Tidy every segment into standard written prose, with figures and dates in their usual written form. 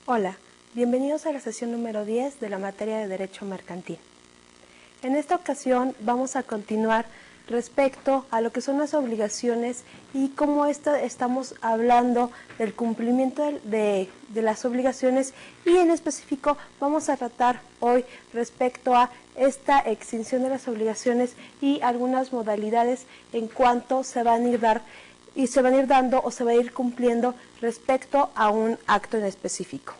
Hola, bienvenidos a la sesión número 10 de la materia de Derecho Mercantil. En esta ocasión vamos a continuar respecto a lo que son las obligaciones y cómo estamos hablando del cumplimiento de las obligaciones, y en específico vamos a tratar hoy respecto a esta extinción de las obligaciones y algunas modalidades en cuanto se van a ir dando o se va a ir cumpliendo respecto a un acto en específico.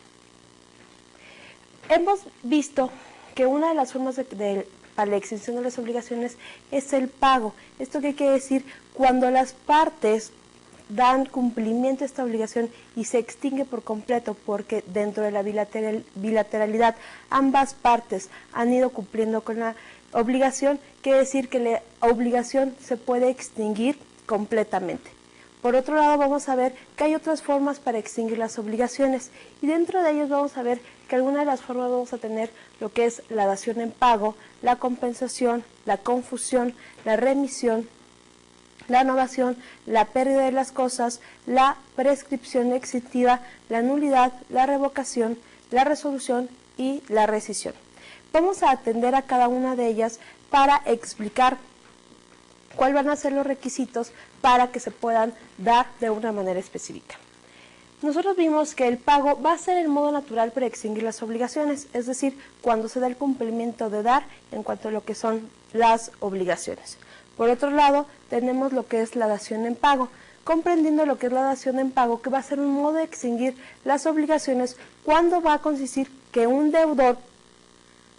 Hemos visto que una de las formas para la extinción de las obligaciones es el pago. ¿Esto qué quiere decir? Cuando las partes dan cumplimiento a esta obligación y se extingue por completo, porque dentro de la bilateralidad ambas partes han ido cumpliendo con la obligación, quiere decir que la obligación se puede extinguir completamente. Por otro lado, vamos a ver que hay otras formas para extinguir las obligaciones, y dentro de ellos vamos a ver que alguna de las formas vamos a tener lo que es la dación en pago, la compensación, la confusión, la remisión, la novación, la pérdida de las cosas, la prescripción extintiva, la nulidad, la revocación, la resolución y la rescisión. Vamos a atender a cada una de ellas para explicar cuáles van a ser los requisitos para que se puedan dar de una manera específica. Nosotros vimos que el pago va a ser el modo natural para extinguir las obligaciones, es decir, cuando se da el cumplimiento de dar en cuanto a lo que son las obligaciones. Por otro lado, tenemos lo que es la dación en pago, comprendiendo lo que es la dación en pago, que va a ser un modo de extinguir las obligaciones cuando va a consistir que un deudor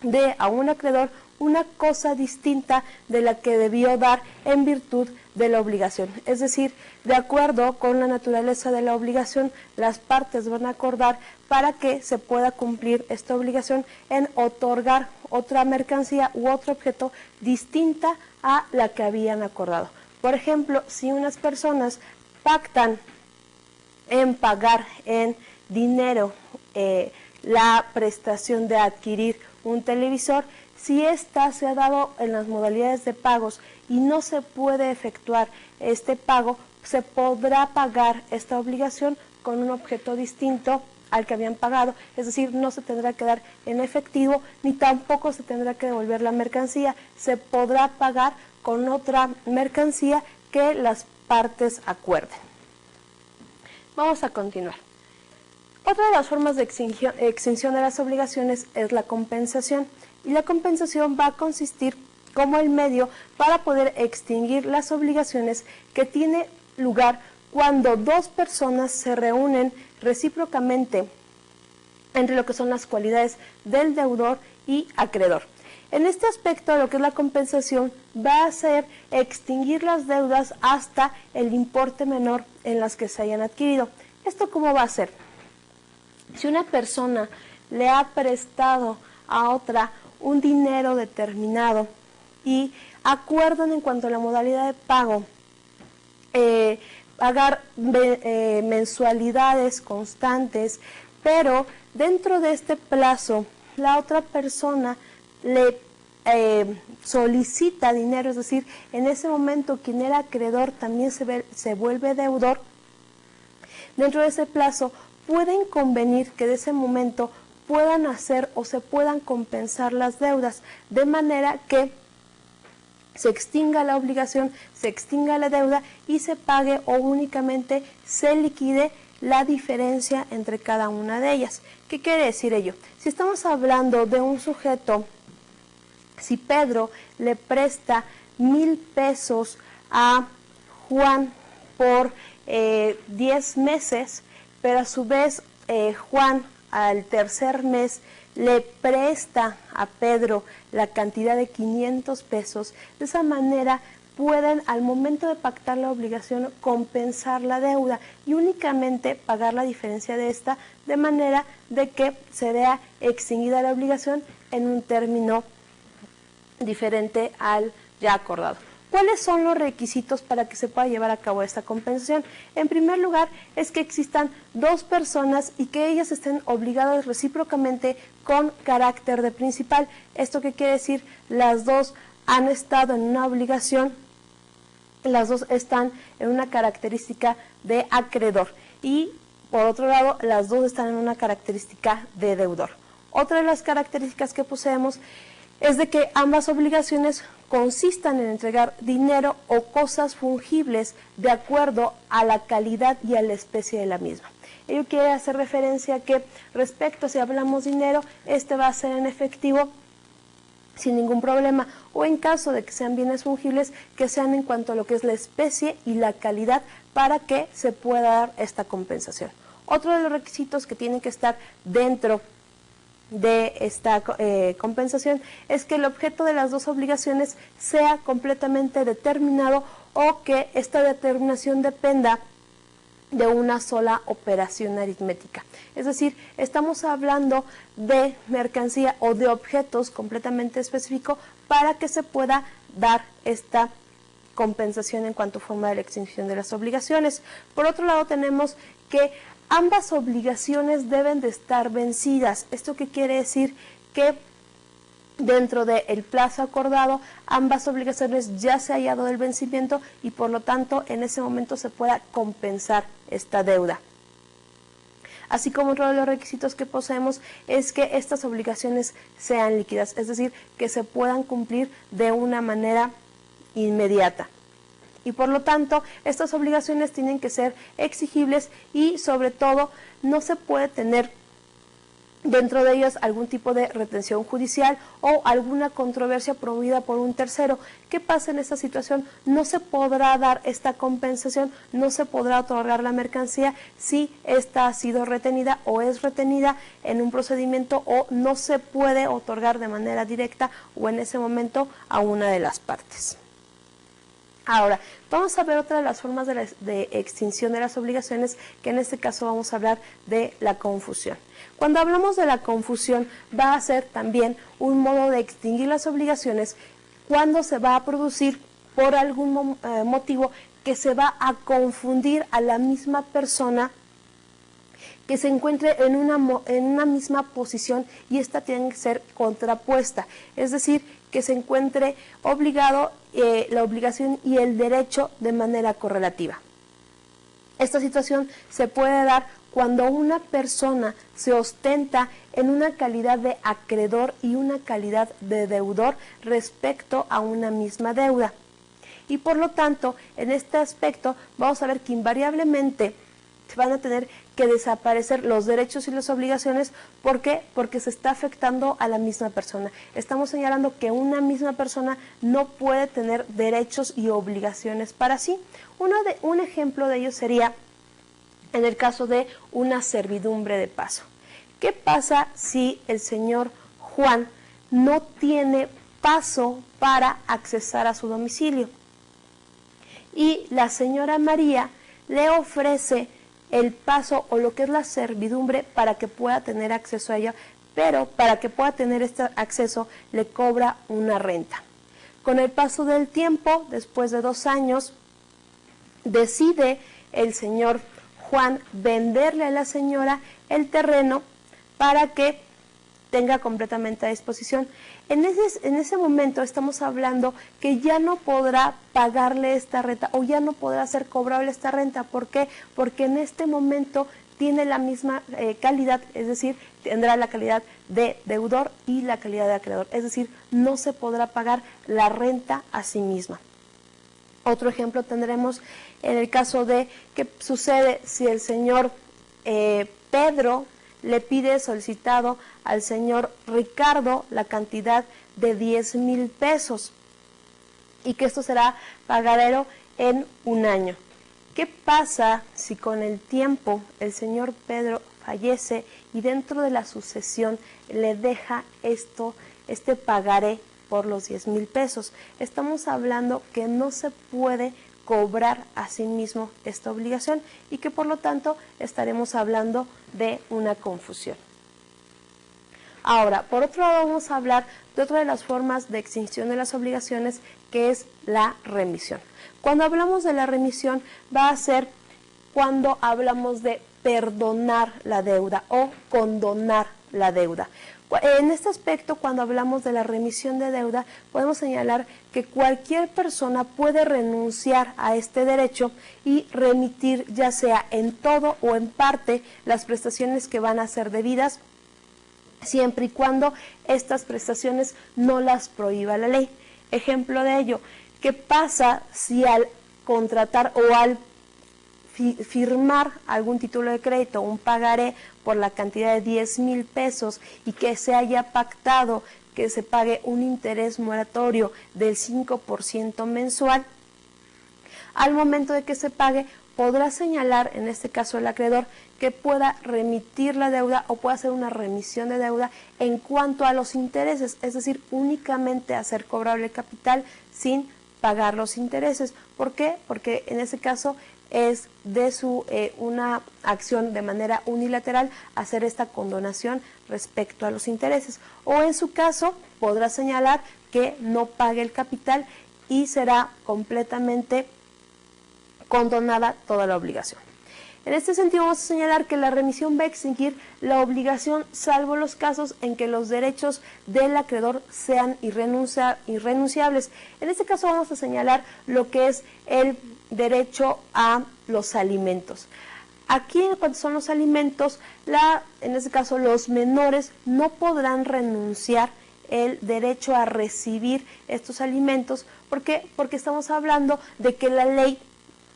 dé a un acreedor una cosa distinta de la que debió dar en virtud de la obligación. Es decir, de acuerdo con la naturaleza de la obligación, las partes van a acordar para que se pueda cumplir esta obligación en otorgar otra mercancía u otro objeto distinta a la que habían acordado. Por ejemplo, si unas personas pactan en pagar en dinero la prestación de adquirir un televisor, si ésta se ha dado en las modalidades de pagos y no se puede efectuar este pago, se podrá pagar esta obligación con un objeto distinto al que habían pagado, es decir, no se tendrá que dar en efectivo ni tampoco se tendrá que devolver la mercancía, se podrá pagar con otra mercancía que las partes acuerden. Vamos a continuar. Otra de las formas de extinción de las obligaciones es la compensación, y la compensación va a consistir como el medio para poder extinguir las obligaciones que tiene lugar cuando dos personas se reúnen recíprocamente entre lo que son las cualidades del deudor y acreedor. En este aspecto, lo que es la compensación va a ser extinguir las deudas hasta el importe menor en las que se hayan adquirido. ¿Esto cómo va a ser? Si una persona le ha prestado a otra un dinero determinado y acuerdan en cuanto a la modalidad de pago, pagar mensualidades constantes, pero dentro de este plazo la otra persona le solicita dinero, es decir, en ese momento quien era acreedor también se vuelve deudor. Dentro de ese plazo pueden convenir que de ese momento puedan hacer o se puedan compensar las deudas, de manera que se extinga la obligación, se extinga la deuda y se pague o únicamente se liquide la diferencia entre cada una de ellas. ¿Qué quiere decir ello? Si estamos hablando de un sujeto, si Pedro le presta 1,000 pesos a Juan por 10 meses, pero a su vez Juan al tercer mes le presta a Pedro la cantidad de 500 pesos, de esa manera pueden al momento de pactar la obligación compensar la deuda y únicamente pagar la diferencia de esta, de manera de que se vea extinguida la obligación en un término diferente al ya acordado. ¿Cuáles son los requisitos para que se pueda llevar a cabo esta compensación? En primer lugar, es que existan dos personas y que ellas estén obligadas recíprocamente con carácter de principal. ¿Esto qué quiere decir? Las dos han estado en una obligación, las dos están en una característica de acreedor y Por otro lado, las dos están en una característica de deudor. Otra de las características que poseemos es de que ambas obligaciones consistan en entregar dinero o cosas fungibles de acuerdo a la calidad y a la especie de la misma. Ello quiere hacer referencia a que respecto a si hablamos dinero, este va a ser en efectivo sin ningún problema, o en caso de que sean bienes fungibles, que sean en cuanto a lo que es la especie y la calidad para que se pueda dar esta compensación. Otro de los requisitos que tienen que estar dentro de esta compensación es que el objeto de las dos obligaciones sea completamente determinado o que esta determinación dependa de una sola operación aritmética. Es decir, estamos hablando de mercancía o de objetos completamente específicos para que se pueda dar esta compensación en cuanto a forma de la extinción de las obligaciones. Por otro lado, tenemos que ambas obligaciones deben de estar vencidas. ¿Esto qué quiere decir? Que dentro del plazo acordado, ambas obligaciones ya se ha hallado el vencimiento y por lo tanto en ese momento se pueda compensar esta deuda. Así como otro de los requisitos que poseemos es que estas obligaciones sean líquidas, es decir, que se puedan cumplir de una manera inmediata. Y por lo tanto, estas obligaciones tienen que ser exigibles y sobre todo no se puede tener dentro de ellos algún tipo de retención judicial o alguna controversia promovida por un tercero. ¿Qué pasa en esta situación? No se podrá dar esta compensación, no se podrá otorgar la mercancía si esta ha sido retenida o es retenida en un procedimiento o no se puede otorgar de manera directa o en ese momento a una de las partes. Ahora, vamos a ver otra de las formas de extinción de las obligaciones, que en este caso vamos a hablar de la confusión. Cuando hablamos de la confusión, va a ser también un modo de extinguir las obligaciones cuando se va a producir por algún motivo que se va a confundir a la misma persona que se encuentre en una misma posición y esta tiene que ser contrapuesta, es decir, que se encuentre obligado la obligación y el derecho de manera correlativa. Esta situación se puede dar cuando una persona se ostenta en una calidad de acreedor y una calidad de deudor respecto a una misma deuda. Y por lo tanto, en este aspecto vamos a ver que invariablemente se van a tener que desaparecer los derechos y las obligaciones. ¿Por qué? Porque se está afectando a la misma persona. Estamos señalando que una misma persona no puede tener derechos y obligaciones para sí. Un ejemplo de ello sería en el caso de una servidumbre de paso. ¿Qué pasa si el señor Juan no tiene paso para accesar a su domicilio? Y la señora María le ofrece el paso o lo que es la servidumbre para que pueda tener acceso a ella, pero para que pueda tener este acceso le cobra una renta. Con el paso del tiempo, después de 2 años, decide el señor Juan venderle a la señora el terreno para que tenga completamente a disposición. En ese momento estamos hablando que ya no podrá pagarle esta renta o ya no podrá ser cobrable esta renta. ¿Por qué? Porque en este momento tiene la misma calidad, es decir, tendrá la calidad de deudor y la calidad de acreedor. Es decir, no se podrá pagar la renta a sí misma. Otro ejemplo tendremos en el caso de qué sucede si el señor Pedro le pide solicitado al señor Ricardo la cantidad de 10,000 pesos y que esto será pagadero en 1 año. ¿Qué pasa si con el tiempo el señor Pedro fallece y dentro de la sucesión le deja este pagaré por los 10,000 pesos? Estamos hablando que no se puede cobrar a sí mismo esta obligación y que por lo tanto estaremos hablando de una confusión. Ahora, por otro lado, vamos a hablar de otra de las formas de extinción de las obligaciones, que es la remisión. Cuando hablamos de la remisión, va a ser cuando hablamos de perdonar la deuda o condonar la deuda. En este aspecto, cuando hablamos de la remisión de deuda, podemos señalar que cualquier persona puede renunciar a este derecho y remitir, ya sea en todo o en parte, las prestaciones que van a ser debidas, siempre y cuando estas prestaciones no las prohíba la ley. Ejemplo de ello, ¿qué pasa si al contratar o al firmar algún título de crédito, un pagaré por la cantidad de 10,000 pesos y que se haya pactado que se pague un interés moratorio del 5% mensual? Al momento de que se pague, podrá señalar, en este caso el acreedor, que pueda remitir la deuda o pueda hacer una remisión de deuda en cuanto a los intereses, es decir, únicamente hacer cobrable el capital sin pagar los intereses. ¿Por qué? Porque en ese caso es de una acción de manera unilateral hacer esta condonación respecto a los intereses. O en su caso podrá señalar que no pague el capital y será completamente condonada toda la obligación. En este sentido vamos a señalar que la remisión va a extinguir la obligación salvo los casos en que los derechos del acreedor sean irrenunciables. En este caso vamos a señalar lo que es el derecho a los alimentos. Aquí, en cuanto son los alimentos, en este caso los menores no podrán renunciar el derecho a recibir estos alimentos. ¿Por qué? Porque estamos hablando de que la ley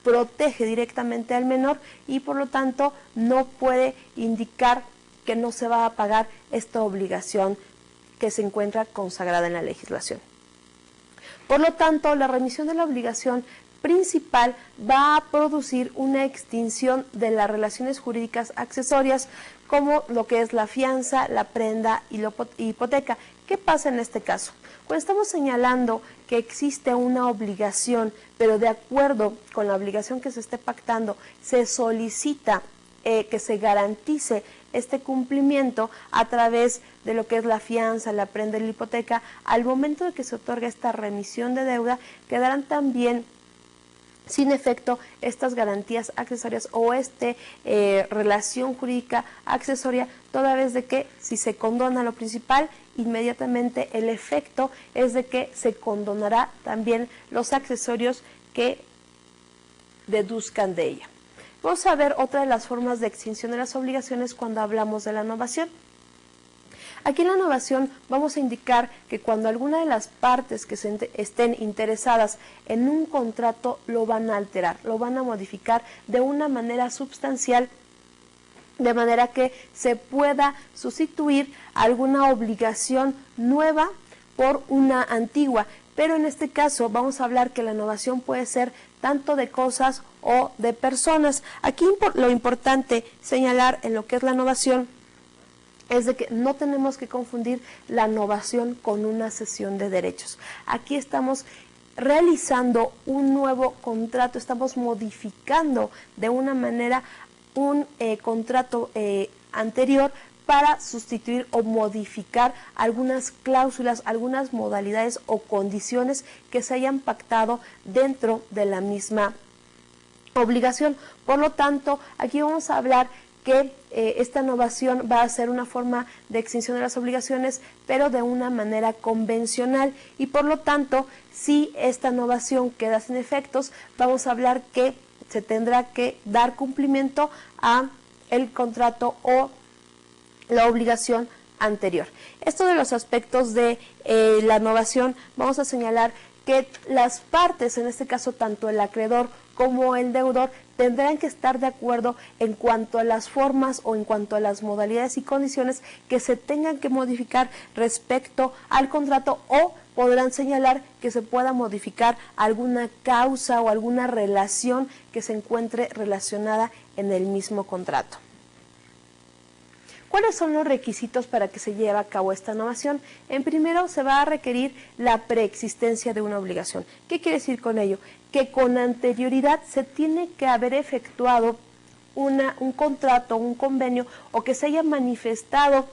protege directamente al menor y por lo tanto no puede indicar que no se va a pagar esta obligación que se encuentra consagrada en la legislación. Por lo tanto, la remisión de la obligación principal va a producir una extinción de las relaciones jurídicas accesorias como lo que es la fianza, la prenda y la hipoteca. ¿Qué pasa en este caso? Cuando estamos señalando que existe una obligación, pero de acuerdo con la obligación que se esté pactando, se solicita que se garantice este cumplimiento a través de lo que es la fianza, la prenda y la hipoteca. Al momento de que se otorga esta remisión de deuda, quedarán también sin efecto estas garantías accesorias o relación jurídica accesoria, toda vez de que si se condona lo principal, inmediatamente el efecto es de que se condonará también los accesorios que deduzcan de ella. Vamos a ver otra de las formas de extinción de las obligaciones cuando hablamos de la novación. Aquí en la novación vamos a indicar que cuando alguna de las partes que estén interesadas en un contrato lo van a alterar, lo van a modificar de una manera sustancial, de manera que se pueda sustituir alguna obligación nueva por una antigua. Pero en este caso vamos a hablar que la novación puede ser tanto de cosas o de personas. Aquí lo importante señalar en lo que es la novación es de que no tenemos que confundir la novación con una cesión de derechos. Aquí estamos realizando un nuevo contrato, estamos modificando de una manera un contrato anterior para sustituir o modificar algunas cláusulas, algunas modalidades o condiciones que se hayan pactado dentro de la misma obligación. Por lo tanto, aquí vamos a hablar que esta novación va a ser una forma de extinción de las obligaciones, pero de una manera convencional, y por lo tanto, si esta novación queda sin efectos, vamos a hablar que se tendrá que dar cumplimiento a el contrato o la obligación anterior. Esto de los aspectos de la novación, vamos a señalar que las partes, en este caso tanto el acreedor como el deudor, tendrán que estar de acuerdo en cuanto a las formas o en cuanto a las modalidades y condiciones que se tengan que modificar respecto al contrato, o podrán señalar que se pueda modificar alguna causa o alguna relación que se encuentre relacionada en el mismo contrato. ¿Cuáles son los requisitos para que se lleve a cabo esta novación? En primero, se va a requerir la preexistencia de una obligación. ¿Qué quiere decir con ello? Que con anterioridad se tiene que haber efectuado un contrato, un convenio, o que se haya manifestado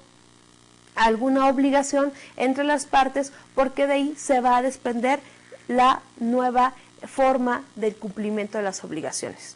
alguna obligación entre las partes, porque de ahí se va a desprender la nueva forma del cumplimiento de las obligaciones.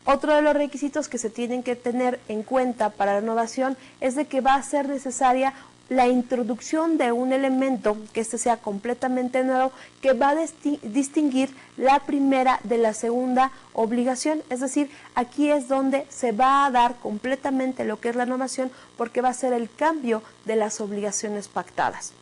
Otro de los requisitos que se tienen que tener en cuenta para la novación es de que va a ser necesaria la introducción de un elemento que sea completamente nuevo, que va a distinguir la primera de la segunda obligación. Es decir, aquí es donde se va a dar completamente lo que es la novación, porque va a ser el cambio de las obligaciones pactadas.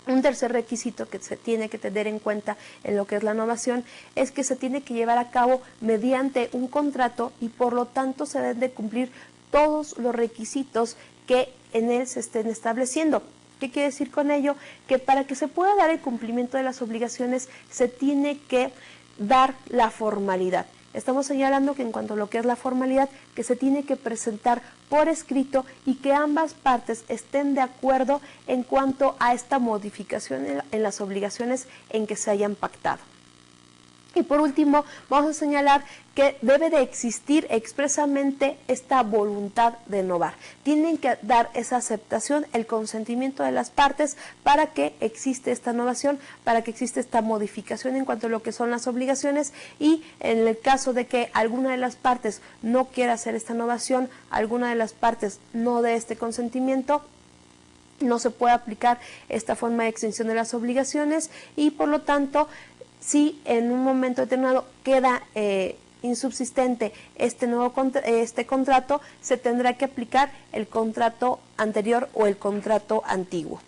Un tercer requisito que se tiene que tener en cuenta en lo que es la novación es que se tiene que llevar a cabo mediante un contrato y por lo tanto se deben de cumplir todos los requisitos que en él se estén estableciendo. ¿Qué quiere decir con ello? Que para que se pueda dar el cumplimiento de las obligaciones se tiene que dar la formalidad. Estamos señalando que en cuanto a lo que es la formalidad, que se tiene que presentar por escrito y que ambas partes estén de acuerdo en cuanto a esta modificación en las obligaciones en que se hayan pactado. Y por último, vamos a señalar que debe de existir expresamente esta voluntad de novar. Tienen que dar esa aceptación, el consentimiento de las partes para que existe esta novación, para que existe esta modificación en cuanto a lo que son las obligaciones, y en el caso de que alguna de las partes no quiera hacer esta novación, alguna de las partes no dé este consentimiento, no se puede aplicar esta forma de extinción de las obligaciones y por lo tanto, si en un momento determinado queda insubsistente este contrato, se tendrá que aplicar el contrato anterior o el contrato antiguo.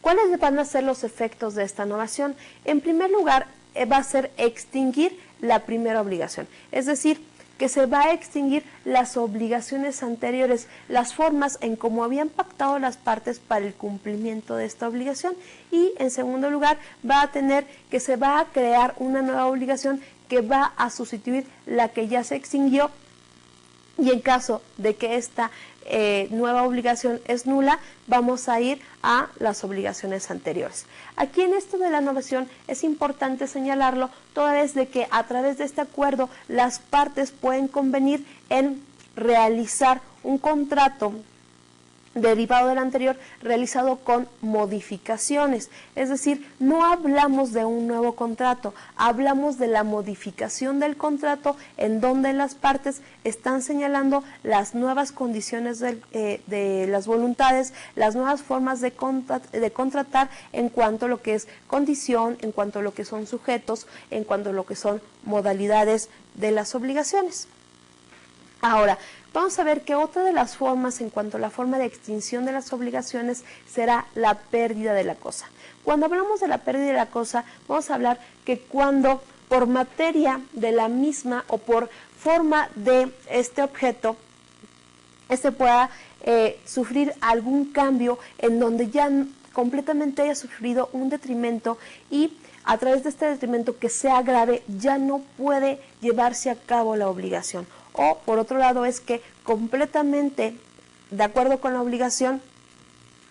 ¿Cuáles van a ser los efectos de esta novación? En primer lugar, va a ser extinguir la primera obligación, es decir, que se va a extinguir las obligaciones anteriores, las formas en cómo habían pactado las partes para el cumplimiento de esta obligación, y en segundo lugar va a tener que se va a crear una nueva obligación que va a sustituir la que ya se extinguió, y en caso de que esta nueva obligación es nula, vamos a ir a las obligaciones anteriores. Aquí en esto de la novación es importante señalarlo, toda vez de que a través de este acuerdo las partes pueden convenir en realizar un contrato derivado del anterior realizado con modificaciones, es decir, no hablamos de un nuevo contrato, hablamos de la modificación del contrato en donde las partes están señalando las nuevas condiciones de las voluntades, las nuevas formas de contratar en cuanto a lo que es condición, en cuanto a lo que son sujetos, en cuanto a lo que son modalidades de las obligaciones. Ahora, vamos a ver que otra de las formas en cuanto a la forma de extinción de las obligaciones será la pérdida de la cosa. Cuando hablamos de la pérdida de la cosa, vamos a hablar que cuando por materia de la misma o por forma de este objeto, pueda sufrir algún cambio en donde ya completamente haya sufrido un detrimento y a través de este detrimento que sea grave ya no puede llevarse a cabo la obligación. O por otro lado es que completamente de acuerdo con la obligación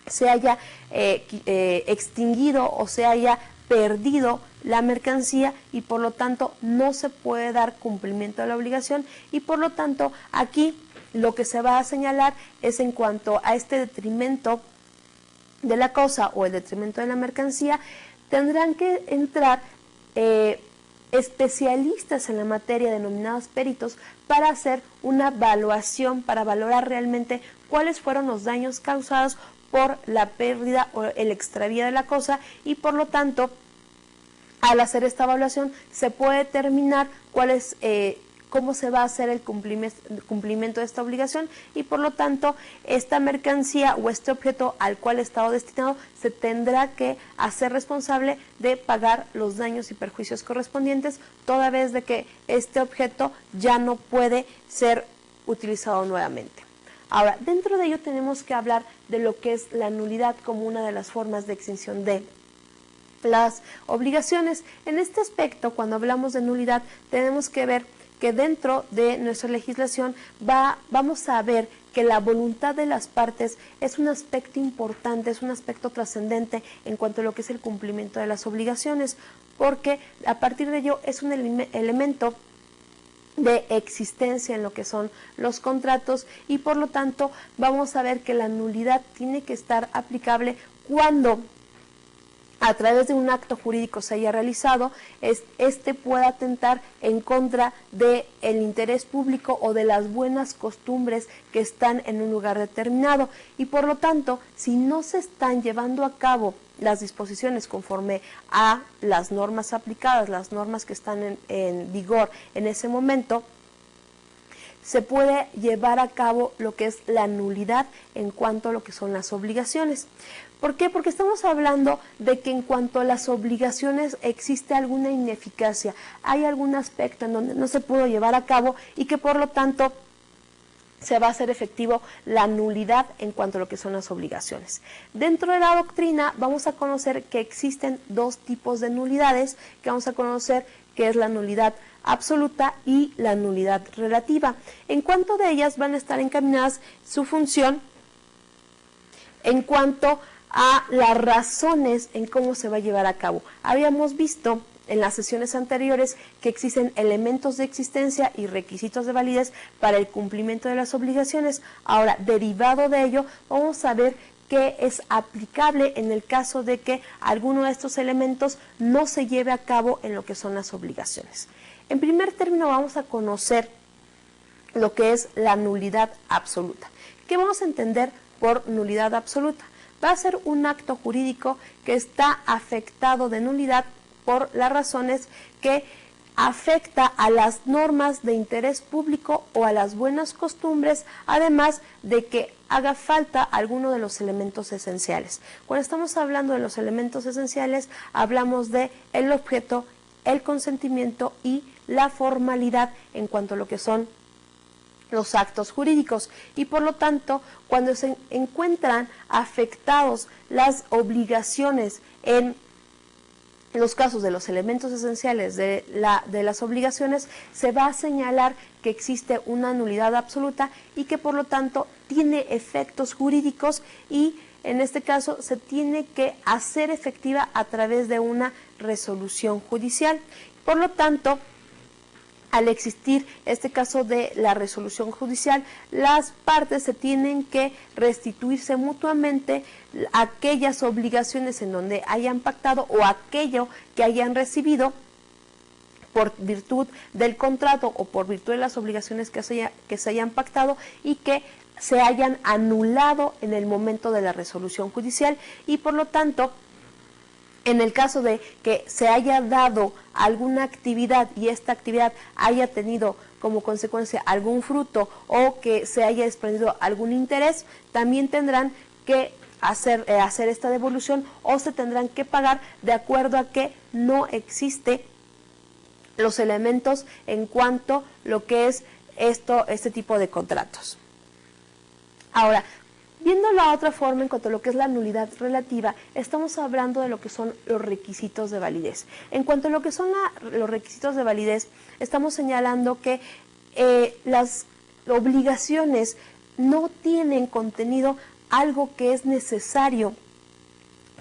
se haya extinguido o se haya perdido la mercancía y por lo tanto no se puede dar cumplimiento a la obligación, y por lo tanto aquí lo que se va a señalar es en cuanto a este detrimento de la cosa o el detrimento de la mercancía, tendrán que entrar especialistas en la materia denominados peritos para hacer una evaluación, para valorar realmente cuáles fueron los daños causados por la pérdida o el extravío de la cosa, y por lo tanto al hacer esta evaluación se puede determinar cómo se va a hacer el cumplimiento de esta obligación, y por lo tanto esta mercancía o este objeto al cual ha estado destinado se tendrá que hacer responsable de pagar los daños y perjuicios correspondientes, toda vez de que este objeto ya no puede ser utilizado nuevamente. Ahora, dentro de ello tenemos que hablar de lo que es la nulidad como una de las formas de extinción de las obligaciones. En este aspecto, cuando hablamos de nulidad, tenemos que ver que dentro de nuestra legislación vamos a ver que la voluntad de las partes es un aspecto importante, es un aspecto trascendente en cuanto a lo que es el cumplimiento de las obligaciones, porque a partir de ello es un elemento de existencia en lo que son los contratos, y por lo tanto vamos a ver que la nulidad tiene que estar aplicable cuando a través de un acto jurídico se haya realizado, este pueda atentar en contra del interés público o de las buenas costumbres que están en un lugar determinado. Y por lo tanto, si no se están llevando a cabo las disposiciones conforme a las normas aplicadas, las normas que están en vigor en ese momento, se puede llevar a cabo lo que es la nulidad en cuanto a lo que son las obligaciones. ¿Por qué? Porque estamos hablando de que en cuanto a las obligaciones existe alguna ineficacia, hay algún aspecto en donde no se pudo llevar a cabo y que por lo tanto se va a hacer efectivo la nulidad en cuanto a lo que son las obligaciones. Dentro de la doctrina vamos a conocer que existen dos tipos de nulidades, que vamos a conocer que es la nulidad absoluta y la nulidad relativa. En cuanto de ellas van a estar encaminadas su función en cuanto a las razones en cómo se va a llevar a cabo. Habíamos visto en las sesiones anteriores que existen elementos de existencia y requisitos de validez para el cumplimiento de las obligaciones. Ahora, derivado de ello, vamos a ver qué es aplicable en el caso de que alguno de estos elementos no se lleve a cabo en lo que son las obligaciones. En primer término, vamos a conocer lo que es la nulidad absoluta. ¿Qué vamos a entender por nulidad absoluta? Va a ser un acto jurídico que está afectado de nulidad por las razones que afecta a las normas de interés público o a las buenas costumbres, además de que haga falta alguno de los elementos esenciales. Cuando estamos hablando de los elementos esenciales, hablamos de el objeto, el consentimiento y la formalidad en cuanto a lo que son los actos jurídicos, y por lo tanto, cuando se encuentran afectados las obligaciones en los casos de los elementos esenciales de las obligaciones, se va a señalar que existe una nulidad absoluta y que por lo tanto tiene efectos jurídicos y en este caso se tiene que hacer efectiva a través de una resolución judicial. Por lo tanto, al existir este caso de la resolución judicial, las partes se tienen que restituirse mutuamente aquellas obligaciones en donde hayan pactado o aquello que hayan recibido por virtud del contrato o por virtud de las obligaciones que se hayan pactado y que se hayan anulado en el momento de la resolución judicial y por lo tanto, en el caso de que se haya dado alguna actividad y esta actividad haya tenido como consecuencia algún fruto o que se haya desprendido algún interés, también tendrán que hacer esta devolución o se tendrán que pagar de acuerdo a que no existe los elementos en cuanto a lo que es este tipo de contratos. Ahora, viendo la otra forma en cuanto a lo que es la nulidad relativa, estamos hablando de lo que son los requisitos de validez. En cuanto a lo que son los requisitos de validez, estamos señalando que las obligaciones no tienen contenido algo que es necesario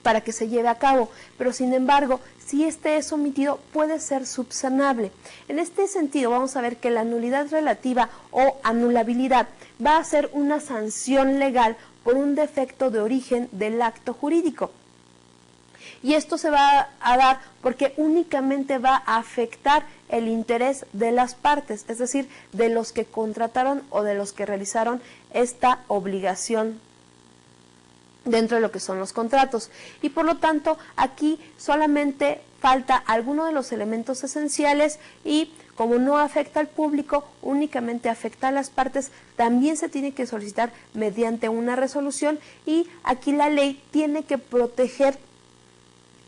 para que se lleve a cabo, pero sin embargo, si este es omitido, puede ser subsanable. En este sentido, vamos a ver que la nulidad relativa o anulabilidad va a ser una sanción legal por un defecto de origen del acto jurídico. Y esto se va a dar porque únicamente va a afectar el interés de las partes, es decir, de los que contrataron o de los que realizaron esta obligación dentro de lo que son los contratos. Y por lo tanto, aquí solamente falta alguno de los elementos esenciales y como no afecta al público, únicamente afecta a las partes, también se tiene que solicitar mediante una resolución y aquí la ley tiene que proteger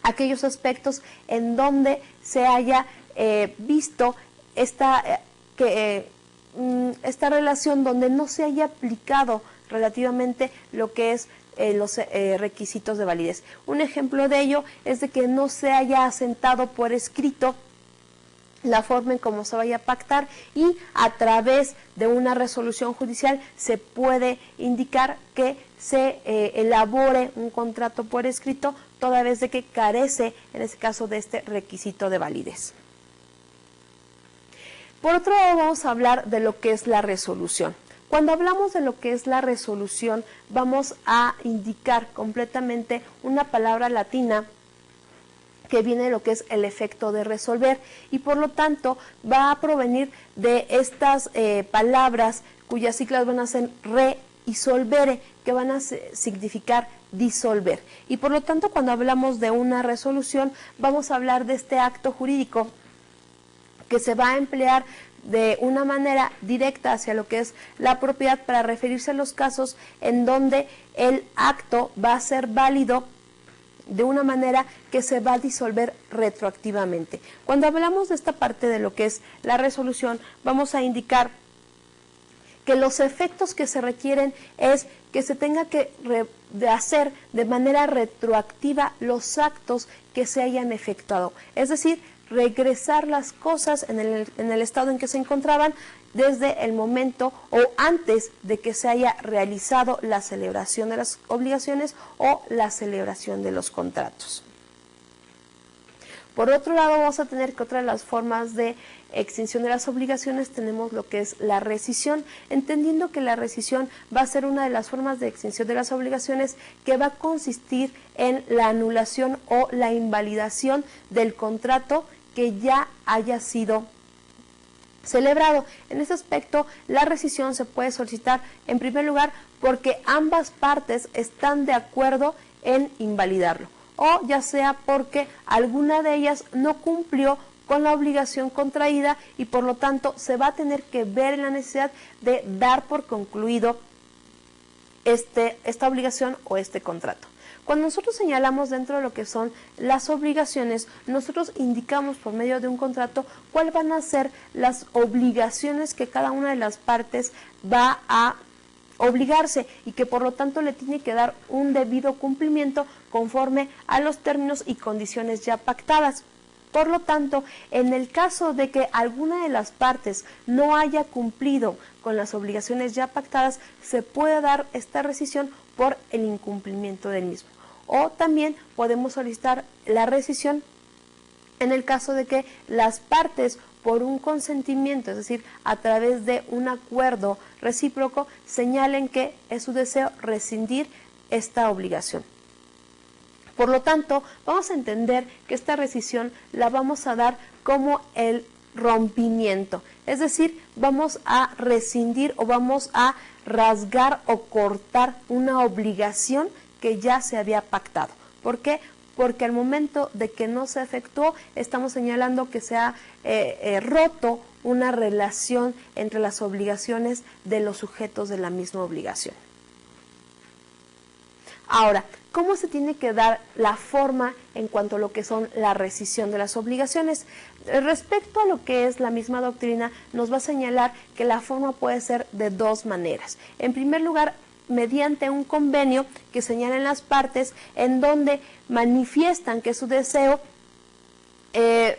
aquellos aspectos en donde se haya visto esta relación donde no se haya aplicado relativamente lo que es los requisitos de validez. Un ejemplo de ello es de que no se haya asentado por escrito la forma en cómo se vaya a pactar y a través de una resolución judicial se puede indicar que se elabore un contrato por escrito toda vez de que carece, en este caso, de este requisito de validez. Por otro lado, vamos a hablar de lo que es la resolución. Cuando hablamos de lo que es la resolución, vamos a indicar completamente una palabra latina que viene lo que es el efecto de resolver, y por lo tanto va a provenir de estas palabras cuyas siglas van a ser re y solvere, que van a significar disolver. Y por lo tanto, cuando hablamos de una resolución, vamos a hablar de este acto jurídico que se va a emplear de una manera directa hacia lo que es la propiedad para referirse a los casos en donde el acto va a ser válido de una manera que se va a disolver retroactivamente. Cuando hablamos de esta parte de lo que es la resolución, vamos a indicar que los efectos que se requieren es que se tenga que hacer de manera retroactiva los actos que se hayan efectuado, es decir, regresar las cosas en el estado en que se encontraban desde el momento o antes de que se haya realizado la celebración de las obligaciones o la celebración de los contratos. Por otro lado, vamos a tener que otra de las formas de extinción de las obligaciones tenemos lo que es la rescisión, entendiendo que la rescisión va a ser una de las formas de extinción de las obligaciones que va a consistir en la anulación o la invalidación del contrato que ya haya sido celebrado. En ese aspecto, la rescisión se puede solicitar en primer lugar porque ambas partes están de acuerdo en invalidarlo, o ya sea porque alguna de ellas no cumplió con la obligación contraída y por lo tanto se va a tener que ver en la necesidad de dar por concluido esta obligación o este contrato. Cuando nosotros señalamos dentro de lo que son las obligaciones, nosotros indicamos por medio de un contrato cuáles van a ser las obligaciones que cada una de las partes va a obligarse y que por lo tanto le tiene que dar un debido cumplimiento conforme a los términos y condiciones ya pactadas. Por lo tanto, en el caso de que alguna de las partes no haya cumplido con las obligaciones ya pactadas, se puede dar esta rescisión por el incumplimiento del mismo. O también podemos solicitar la rescisión en el caso de que las partes, por un consentimiento, es decir, a través de un acuerdo recíproco, señalen que es su deseo rescindir esta obligación. Por lo tanto, vamos a entender que esta rescisión la vamos a dar como el rompimiento, es decir, vamos a rescindir o vamos a rasgar o cortar una obligación que ya se había pactado. ¿Por qué? Porque al momento de que no se efectuó, estamos señalando que se ha roto una relación entre las obligaciones de los sujetos de la misma obligación. Ahora, ¿cómo se tiene que dar la forma en cuanto a lo que son la rescisión de las obligaciones? Respecto a lo que es la misma doctrina, nos va a señalar que la forma puede ser de dos maneras. En primer lugar, mediante un convenio que señalen las partes en donde manifiestan que su deseo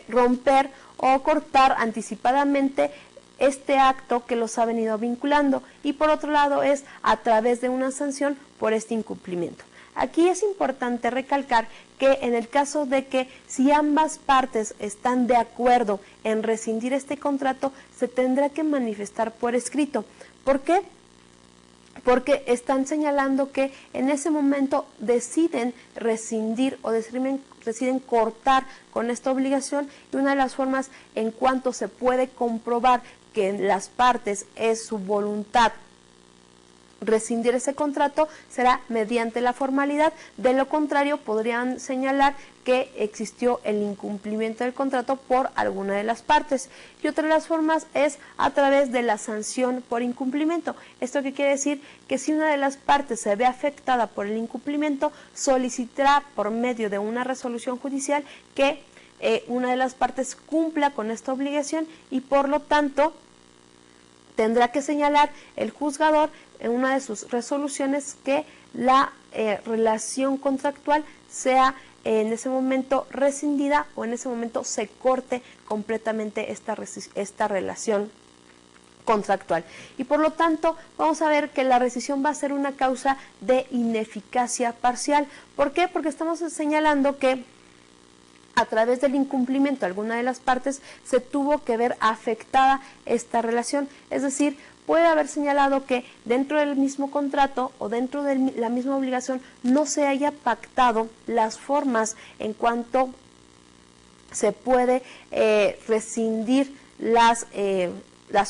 romper o cortar anticipadamente este acto que los ha venido vinculando, y por otro lado es a través de una sanción por este incumplimiento. Aquí es importante recalcar que en el caso de que si ambas partes están de acuerdo en rescindir este contrato, se tendrá que manifestar por escrito. ¿Por qué? Porque están señalando que en ese momento deciden rescindir o deciden cortar con esta obligación, y una de las formas en cuanto se puede comprobar que en las partes es su voluntad rescindir ese contrato será mediante la formalidad. De lo contrario, podrían señalar que existió el incumplimiento del contrato por alguna de las partes. Y otra de las formas es a través de la sanción por incumplimiento. ¿Esto qué quiere decir? Que si una de las partes se ve afectada por el incumplimiento, solicitará por medio de una resolución judicial que una de las partes cumpla con esta obligación, y por lo tanto tendrá que señalar el juzgador en una de sus resoluciones que la relación contractual sea en ese momento rescindida, o en ese momento se corte completamente esta relación contractual. Y por lo tanto vamos a ver que la rescisión va a ser una causa de ineficacia parcial. ¿Por qué? Porque estamos señalando que a través del incumplimiento de alguna de las partes se tuvo que ver afectada esta relación, es decir, puede haber señalado que dentro del mismo contrato o dentro de la misma obligación no se haya pactado las formas en cuanto se puede rescindir las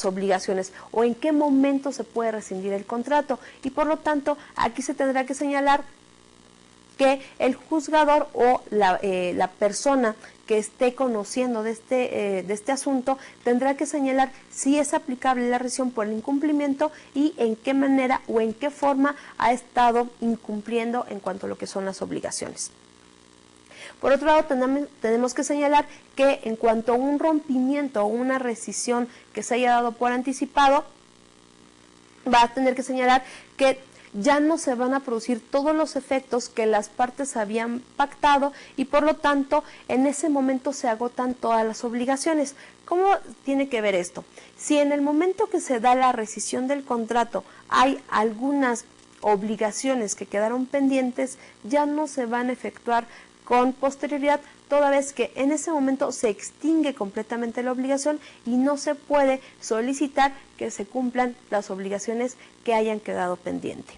obligaciones o en qué momento se puede rescindir el contrato. Y por lo tanto, aquí se tendrá que señalar que el juzgador o la persona que esté conociendo de este asunto tendrá que señalar si es aplicable la rescisión por el incumplimiento y en qué manera o en qué forma ha estado incumpliendo en cuanto a lo que son las obligaciones. Por otro lado, tenemos que señalar que en cuanto a un rompimiento o una rescisión que se haya dado por anticipado, va a tener que señalar que ya no se van a producir todos los efectos que las partes habían pactado y por lo tanto en ese momento se agotan todas las obligaciones. ¿Cómo tiene que ver esto? Si en el momento que se da la rescisión del contrato hay algunas obligaciones que quedaron pendientes, ya no se van a efectuar con posterioridad, toda vez que en ese momento se extingue completamente la obligación y no se puede solicitar que se cumplan las obligaciones que hayan quedado pendientes.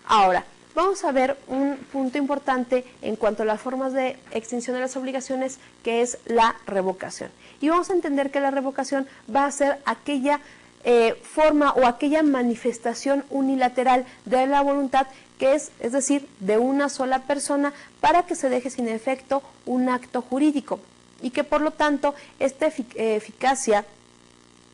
Ahora, vamos a ver un punto importante en cuanto a las formas de extinción de las obligaciones, que es la revocación. Y vamos a entender que la revocación va a ser aquella forma o aquella manifestación unilateral de la voluntad que es decir, de una sola persona para que se deje sin efecto un acto jurídico y que por lo tanto esta eficacia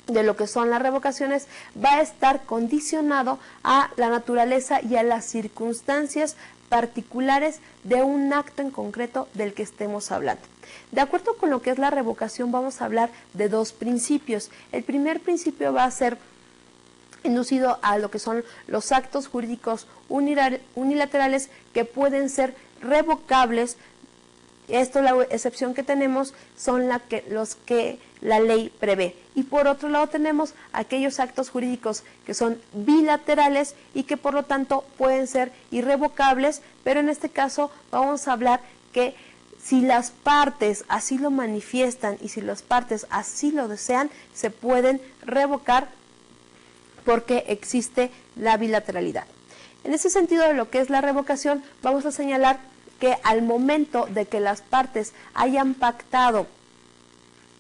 de lo que son las revocaciones va a estar condicionado a la naturaleza y a las circunstancias particulares de un acto en concreto del que estemos hablando. De acuerdo con lo que es la revocación, vamos a hablar de dos principios. El primer principio va a ser inducido a lo que son los actos jurídicos unilaterales que pueden ser revocables. Esto, la excepción que tenemos, son los que la ley prevé. Y por otro lado tenemos aquellos actos jurídicos que son bilaterales y que por lo tanto pueden ser irrevocables, pero en este caso vamos a hablar que si las partes así lo manifiestan y si las partes así lo desean, se pueden revocar porque existe la bilateralidad. En ese sentido de lo que es la revocación, vamos a señalar que al momento de que las partes hayan pactado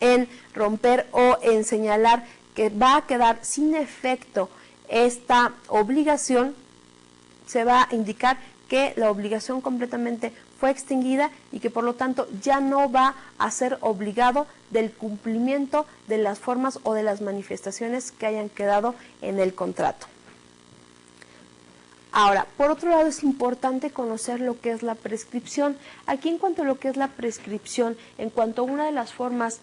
en romper o en señalar que va a quedar sin efecto esta obligación, se va a indicar que la obligación completamente fue extinguida y que por lo tanto ya no va a ser obligado del cumplimiento de las formas o de las manifestaciones que hayan quedado en el contrato. Ahora, por otro lado, es importante conocer lo que es la prescripción. Aquí, en cuanto a lo que es la prescripción, en cuanto a una de las formas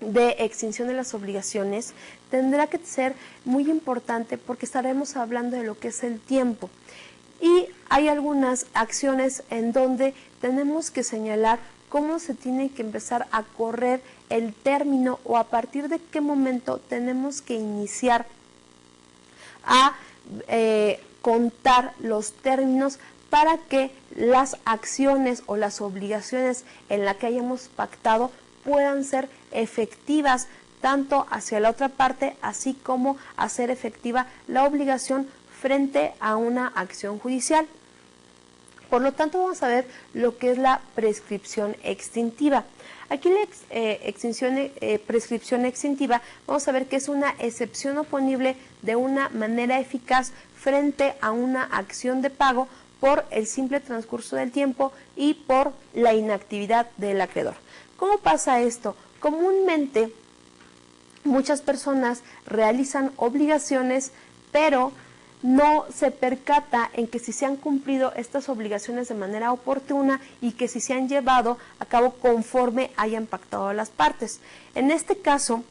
de extinción de las obligaciones, tendrá que ser muy importante porque estaremos hablando de lo que es el tiempo. Y hay algunas acciones en donde tenemos que señalar cómo se tiene que empezar a correr el término o a partir de qué momento tenemos que iniciar a contar los términos para que las acciones o las obligaciones en las que hayamos pactado puedan ser efectivas tanto hacia la otra parte, así como hacer efectiva la obligación frente a una acción judicial. Por lo tanto, vamos a ver lo que es la prescripción extintiva. Aquí la prescripción extintiva, vamos a ver que es una excepción oponible de una manera eficaz frente a una acción de pago por el simple transcurso del tiempo y por la inactividad del acreedor. ¿Cómo pasa esto? Comúnmente, muchas personas realizan obligaciones, pero no se percata en que si se han cumplido estas obligaciones de manera oportuna y que si se han llevado a cabo conforme hayan pactado las partes. En este caso,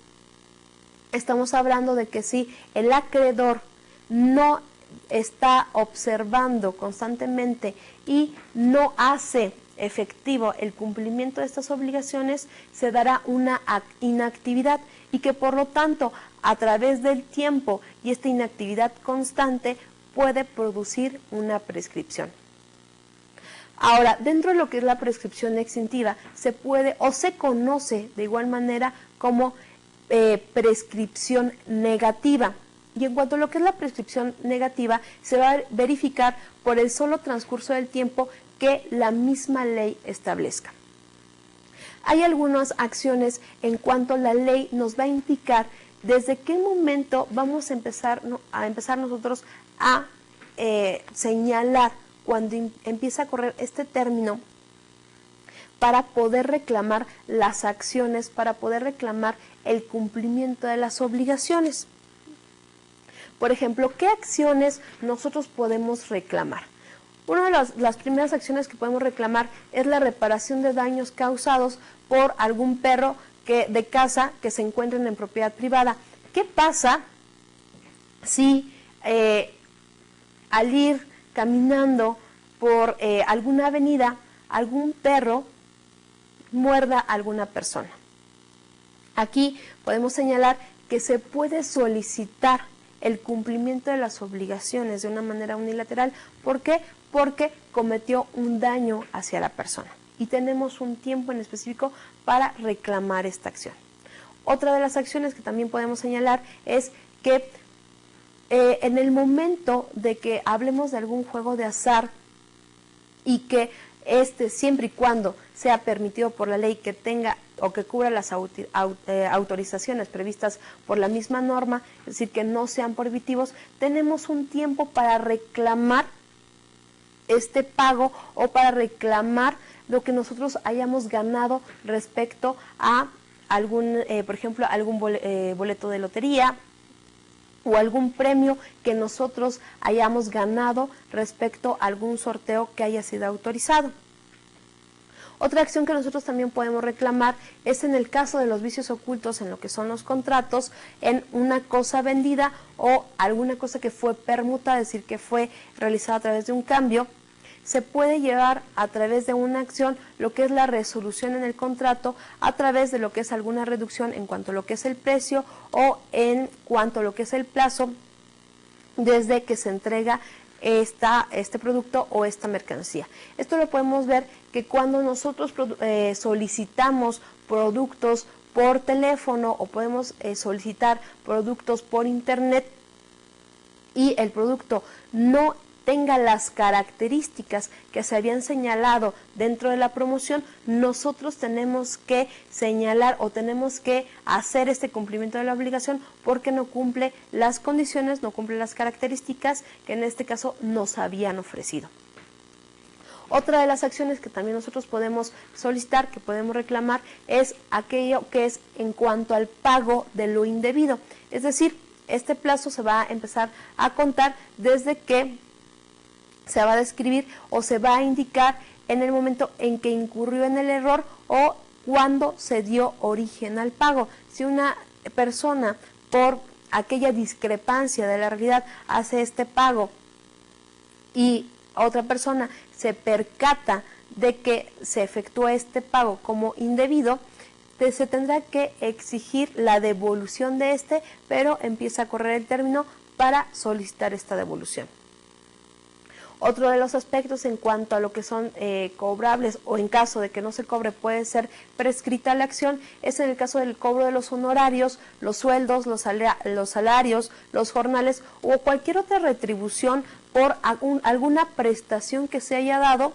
estamos hablando de que si el acreedor no está observando constantemente y no hace efectivo el cumplimiento de estas obligaciones, se dará una inactividad y que por lo tanto a través del tiempo y esta inactividad constante puede producir una prescripción. Ahora, dentro de lo que es la prescripción extintiva, se puede o se conoce de igual manera como prescripción negativa. Y en cuanto a lo que es la prescripción negativa, se va a verificar por el solo transcurso del tiempo que la misma ley establezca. Hay algunas acciones en cuanto la ley nos va a indicar desde qué momento vamos a empezar nosotros a señalar cuando empieza a correr este término para poder reclamar las acciones, para poder reclamar el cumplimiento de las obligaciones. Por ejemplo, ¿qué acciones nosotros podemos reclamar? Una de las primeras acciones que podemos reclamar es la reparación de daños causados por algún perro de casa que se encuentren en propiedad privada. ¿Qué pasa si al ir caminando por alguna avenida, algún perro muerda a alguna persona? Aquí podemos señalar que se puede solicitar el cumplimiento de las obligaciones de una manera unilateral. ¿Por qué? Porque cometió un daño hacia la persona y tenemos un tiempo en específico para reclamar esta acción. Otra de las acciones que también podemos señalar es que en el momento de que hablemos de algún juego de azar y que siempre y cuando sea permitido por la ley, que tenga o que cubra las autorizaciones previstas por la misma norma, es decir, que no sean prohibitivos, tenemos un tiempo para reclamar este pago o para reclamar lo que nosotros hayamos ganado respecto a algún, por ejemplo, algún boleto de lotería o algún premio que nosotros hayamos ganado respecto a algún sorteo que haya sido autorizado. Otra acción que nosotros también podemos reclamar es en el caso de los vicios ocultos en lo que son los contratos, en una cosa vendida o alguna cosa que fue permutada, es decir, que fue realizada a través de un cambio. Se puede llevar a través de una acción lo que es la resolución en el contrato, a través de lo que es alguna reducción en cuanto a lo que es el precio o en cuanto a lo que es el plazo desde que se entrega este producto o esta mercancía. Esto lo podemos ver que cuando nosotros solicitamos productos por teléfono o podemos solicitar productos por internet y el producto no tenga las características que se habían señalado dentro de la promoción, nosotros tenemos que señalar o tenemos que hacer este cumplimiento de la obligación porque no cumple las condiciones, no cumple las características que en este caso nos habían ofrecido. Otra de las acciones que también nosotros podemos solicitar, que podemos reclamar, es aquello que es en cuanto al pago de lo indebido. Es decir, este plazo se va a empezar a contar desde que se va a describir o se va a indicar en el momento en que incurrió en el error o cuando se dio origen al pago. Si una persona por aquella discrepancia de la realidad hace este pago y otra persona se percata de que se efectúa este pago como indebido, se tendrá que exigir la devolución de este, pero empieza a correr el término para solicitar esta devolución. Otro de los aspectos en cuanto a lo que son cobrables o en caso de que no se cobre puede ser prescrita la acción es en el caso del cobro de los honorarios, los sueldos, los salarios, los jornales o cualquier otra retribución por alguna prestación que se haya dado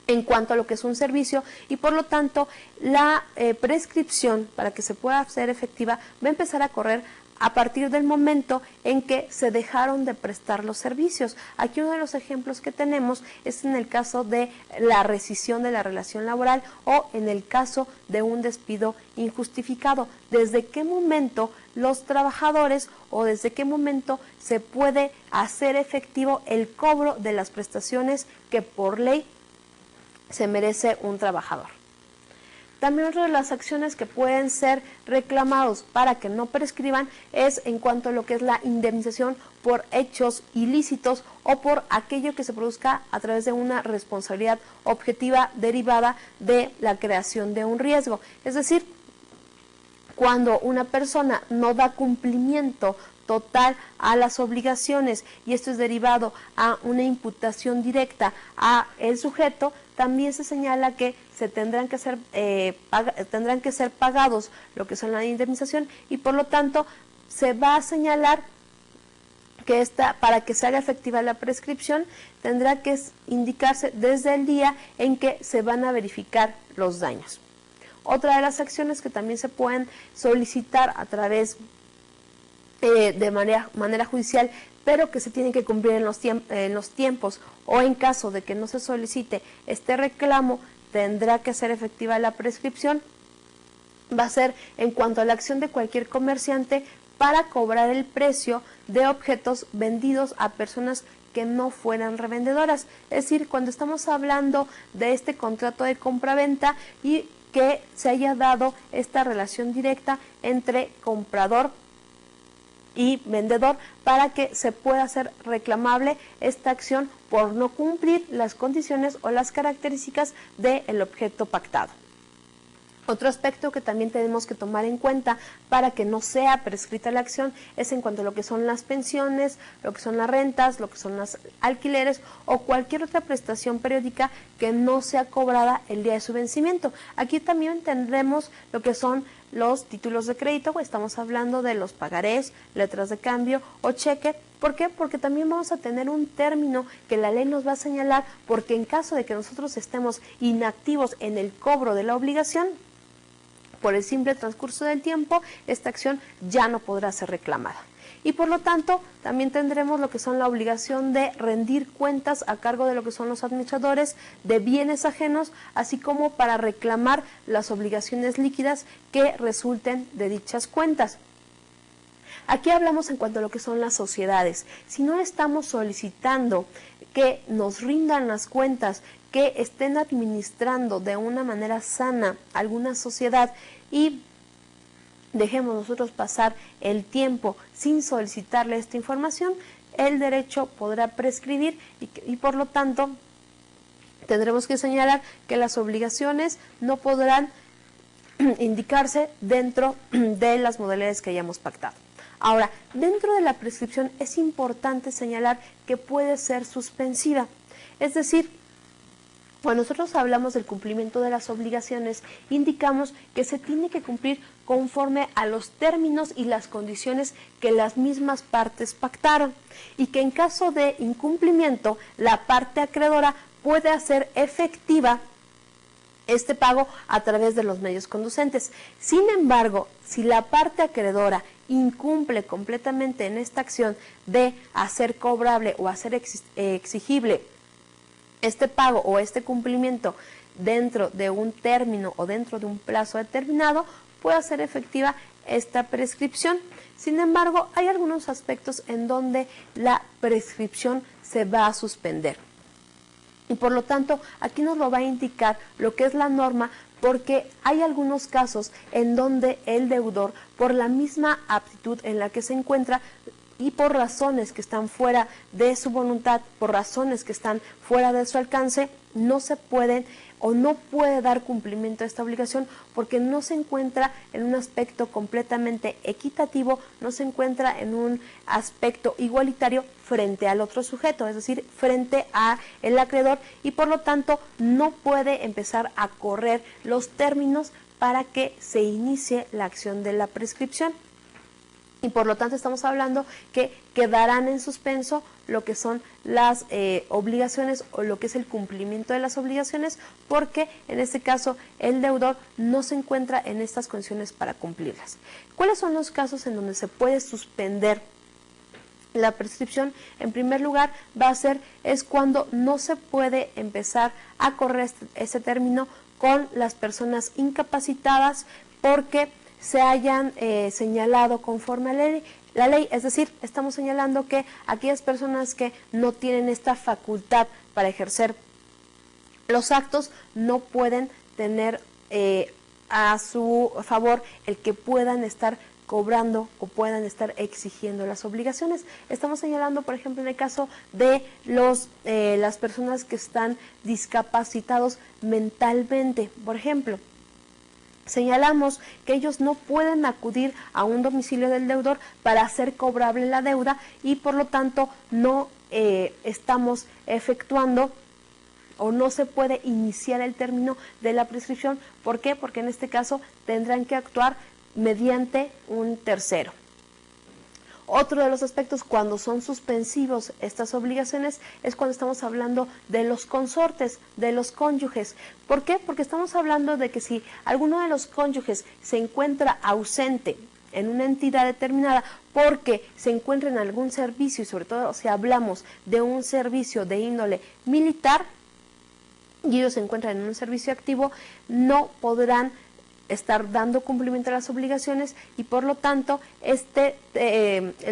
en cuanto a lo que es un servicio y por lo tanto la prescripción para que se pueda hacer efectiva va a empezar a correr a partir del momento en que se dejaron de prestar los servicios. Aquí uno de los ejemplos que tenemos es en el caso de la rescisión de la relación laboral o en el caso de un despido injustificado. ¿Desde qué momento los trabajadores o desde qué momento se puede hacer efectivo el cobro de las prestaciones que por ley se merece un trabajador? También otra de las acciones que pueden ser reclamados para que no prescriban es en cuanto a lo que es la indemnización por hechos ilícitos o por aquello que se produzca a través de una responsabilidad objetiva derivada de la creación de un riesgo. Es decir, cuando una persona no da cumplimiento total a las obligaciones y esto es derivado a una imputación directa a el sujeto, también se señala que se tendrán que ser pagados lo que son la indemnización y por lo tanto se va a señalar que para que se haga efectiva la prescripción tendrá que indicarse desde el día en que se van a verificar los daños. Otra de las acciones que también se pueden solicitar a través de manera judicial, pero que se tienen que cumplir en los tiempos, o en caso de que no se solicite este reclamo, tendrá que ser efectiva la prescripción, va a ser en cuanto a la acción de cualquier comerciante para cobrar el precio de objetos vendidos a personas que no fueran revendedoras. Es decir, cuando estamos hablando de este contrato de compraventa y que se haya dado esta relación directa entre comprador y vendedor para que se pueda hacer reclamable esta acción por no cumplir las condiciones o las características del objeto pactado. Otro aspecto que también tenemos que tomar en cuenta para que no sea prescrita la acción es en cuanto a lo que son las pensiones, lo que son las rentas, lo que son los alquileres o cualquier otra prestación periódica que no sea cobrada el día de su vencimiento. Aquí también tendremos lo que son los títulos de crédito, estamos hablando de los pagarés, letras de cambio o cheque. ¿Por qué? Porque también vamos a tener un término que la ley nos va a señalar, porque en caso de que nosotros estemos inactivos en el cobro de la obligación, por el simple transcurso del tiempo, esta acción ya no podrá ser reclamada. Y por lo tanto, también tendremos lo que son la obligación de rendir cuentas a cargo de lo que son los administradores de bienes ajenos, así como para reclamar las obligaciones líquidas que resulten de dichas cuentas. Aquí hablamos en cuanto a lo que son las sociedades. Si no estamos solicitando que nos rindan las cuentas, que estén administrando de una manera sana alguna sociedad y dejemos nosotros pasar el tiempo sin solicitarle esta información, el derecho podrá prescribir y por lo tanto tendremos que señalar que las obligaciones no podrán indicarse dentro de las modalidades que hayamos pactado. Ahora, dentro de la prescripción es importante señalar que puede ser suspensiva, es decir, cuando nosotros hablamos del cumplimiento de las obligaciones, indicamos que se tiene que cumplir conforme a los términos y las condiciones que las mismas partes pactaron y que en caso de incumplimiento, la parte acreedora puede hacer efectiva este pago a través de los medios conducentes. Sin embargo, si la parte acreedora incumple completamente en esta acción de hacer cobrable o hacer exigible este pago o este cumplimiento dentro de un término o dentro de un plazo determinado, puede hacer efectiva esta prescripción. Sin embargo, hay algunos aspectos en donde la prescripción se va a suspender. Y por lo tanto, aquí nos lo va a indicar lo que es la norma, porque hay algunos casos en donde el deudor, por la misma aptitud en la que se encuentra, y por razones que están fuera de su voluntad, por razones que están fuera de su alcance, no se pueden o no puede dar cumplimiento a esta obligación porque no se encuentra en un aspecto completamente equitativo, no se encuentra en un aspecto igualitario frente al otro sujeto, es decir, frente a el acreedor, y por lo tanto no puede empezar a correr los términos para que se inicie la acción de la prescripción. Y por lo tanto estamos hablando que quedarán en suspenso lo que son las obligaciones o lo que es el cumplimiento de las obligaciones, porque en este caso el deudor no se encuentra en estas condiciones para cumplirlas. ¿Cuáles son los casos en donde se puede suspender la prescripción? En primer lugar, es cuando no se puede empezar a correr este término con las personas incapacitadas porque se hayan señalado conforme a la ley, es decir, estamos señalando que aquellas personas que no tienen esta facultad para ejercer los actos no pueden tener a su favor el que puedan estar cobrando o puedan estar exigiendo las obligaciones. Estamos señalando, por ejemplo, en el caso de las personas que están discapacitados mentalmente, por ejemplo. Señalamos que ellos no pueden acudir a un domicilio del deudor para hacer cobrable la deuda y por lo tanto no estamos efectuando o no se puede iniciar el término de la prescripción. ¿Por qué? Porque en este caso tendrán que actuar mediante un tercero. Otro de los aspectos cuando son suspensivos estas obligaciones es cuando estamos hablando de los consortes, de los cónyuges. ¿Por qué? Porque estamos hablando de que si alguno de los cónyuges se encuentra ausente en una entidad determinada porque se encuentra en algún servicio, y sobre todo si hablamos de un servicio de índole militar y ellos se encuentran en un servicio activo, no podrán estar dando cumplimiento a las obligaciones y por lo tanto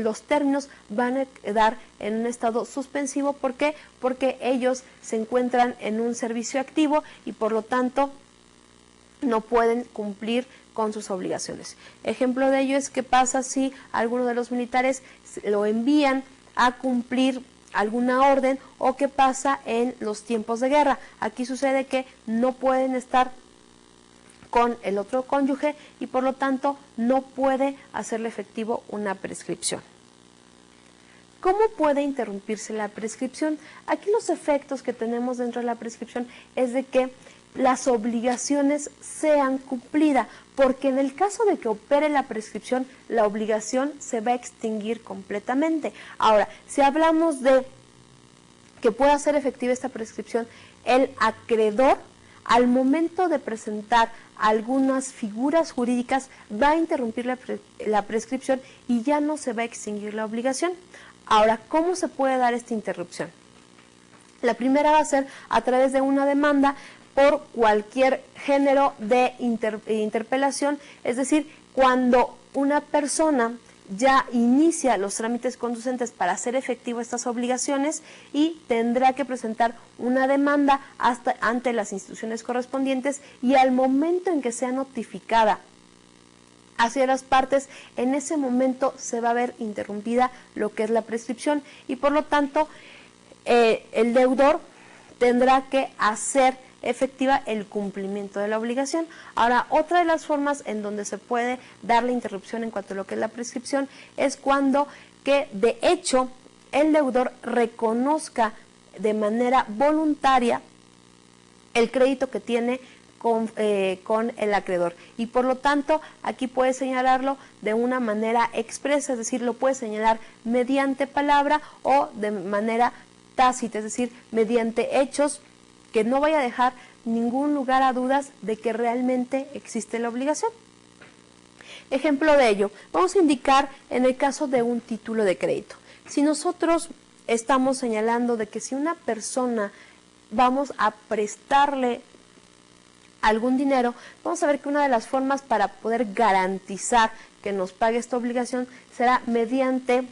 los términos van a quedar en un estado suspensivo. ¿Por qué? Porque ellos se encuentran en un servicio activo y por lo tanto no pueden cumplir con sus obligaciones. Ejemplo de ello es que pasa si alguno de los militares lo envían a cumplir alguna orden o qué pasa en los tiempos de guerra. Aquí sucede que no pueden estar con el otro cónyuge y por lo tanto no puede hacerle efectivo una prescripción. ¿Cómo puede interrumpirse la prescripción? Aquí los efectos que tenemos dentro de la prescripción es de que las obligaciones sean cumplidas, porque en el caso de que opere la prescripción, la obligación se va a extinguir completamente. Ahora, si hablamos de que pueda ser efectiva esta prescripción, el acreedor al momento de presentar algunas figuras jurídicas va a interrumpir la prescripción y ya no se va a extinguir la obligación. Ahora, ¿cómo se puede dar esta interrupción? La primera va a ser a través de una demanda por cualquier género de interpelación, es decir, cuando una persona ya inicia los trámites conducentes para hacer efectivo estas obligaciones y tendrá que presentar una demanda ante las instituciones correspondientes y al momento en que sea notificada hacia las partes, en ese momento se va a ver interrumpida lo que es la prescripción y por lo tanto el deudor tendrá que hacer efectiva el cumplimiento de la obligación. Ahora, otra de las formas en donde se puede dar la interrupción en cuanto a lo que es la prescripción es cuando que de hecho el deudor reconozca de manera voluntaria el crédito que tiene con el acreedor y por lo tanto aquí puede señalarlo de una manera expresa, es decir, lo puede señalar mediante palabra o de manera tácita, es decir, mediante hechos que no vaya a dejar ningún lugar a dudas de que realmente existe la obligación. Ejemplo de ello, vamos a indicar en el caso de un título de crédito. Si nosotros estamos señalando de que si una persona vamos a prestarle algún dinero, vamos a ver que una de las formas para poder garantizar que nos pague esta obligación será mediante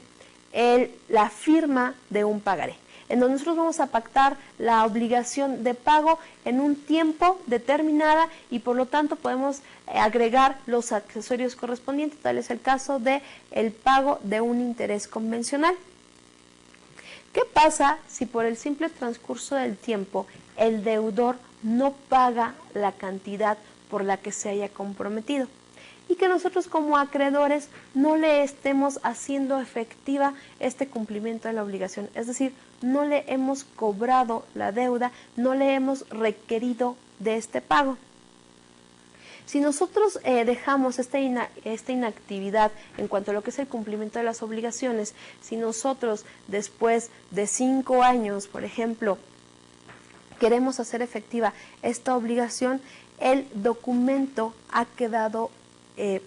la firma de un pagaré, en donde nosotros vamos a pactar la obligación de pago en un tiempo determinada y por lo tanto podemos agregar los accesorios correspondientes, tal es el caso de el pago de un interés convencional. ¿Qué pasa si por el simple transcurso del tiempo el deudor no paga la cantidad por la que se haya comprometido? Y que nosotros como acreedores no le estemos haciendo efectiva este cumplimiento de la obligación, es decir, no le hemos cobrado la deuda, no le hemos requerido de este pago. Si nosotros dejamos esta inactividad en cuanto a lo que es el cumplimiento de las obligaciones, si nosotros después de 5 años, por ejemplo, queremos hacer efectiva esta obligación, el documento ha quedado